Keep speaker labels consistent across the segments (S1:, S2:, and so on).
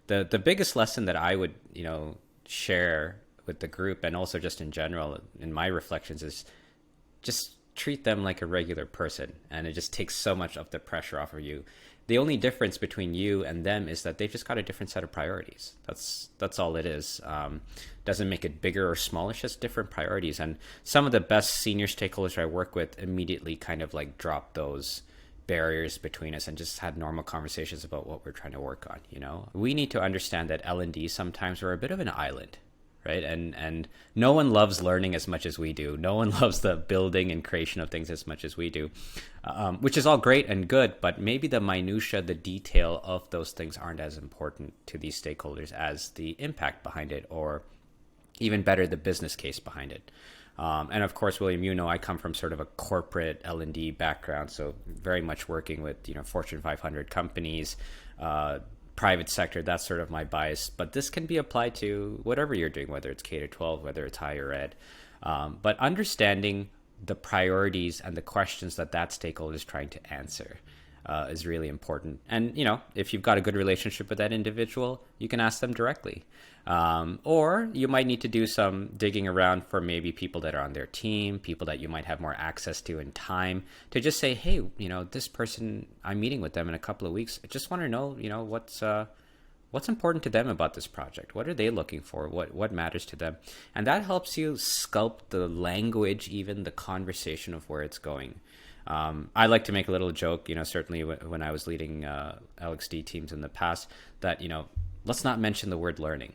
S1: The biggest lesson that I would, share with the group, and also just in general in my reflections, is just treat them like a regular person, and it just takes so much of the pressure off of you. The only difference between you and them is that they've just got a different set of priorities. That's all it is. Doesn't make it bigger or small. It's just different priorities. And some of the best senior stakeholders I work with immediately kind of like drop those barriers between us and just had normal conversations about what we're trying to work on. We need to understand that L&D sometimes we're a bit of an island, right? And no one loves learning as much as we do. No one loves the building and creation of things as much as we do, which is all great and good, but maybe the minutia, the detail of those things aren't as important to these stakeholders as the impact behind it, or even better, the business case behind it. And of course, William, I come from sort of a corporate L&D background, so very much working with Fortune 500 companies, private sector. That's sort of my bias. But this can be applied to whatever you're doing, whether it's K to 12, whether it's higher ed. But understanding the priorities and the questions that stakeholder is trying to answer is really important. And if you've got a good relationship with that individual, you can ask them directly. Or you might need to do some digging around for maybe people that are on their team, people that you might have more access to in time, to just say, hey, this person, I'm meeting with them in a couple of weeks. I just want to know, what's important to them about this project. What are they looking for? What matters to them? And that helps you sculpt the language, even the conversation of where it's going. I like to make a little joke, certainly when I was leading LXD teams in the past, that, let's not mention the word learning.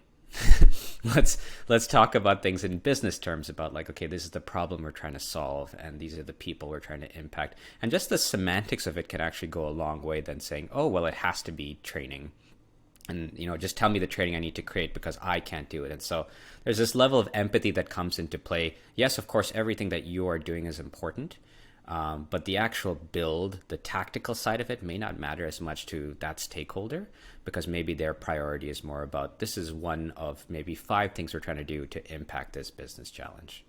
S1: let's talk about things in business terms, about like, okay, this is the problem we're trying to solve, and these are the people we're trying to impact. And just the semantics of it can actually go a long way than saying, oh, well, it has to be training. And, just tell me the training I need to create because I can't do it. And so there's this level of empathy that comes into play. Yes, of course, everything that you are doing is important. But the actual build, the tactical side of it may not matter as much to that stakeholder, because maybe their priority is more about, this is one of maybe 5 things we're trying to do to impact this business challenge.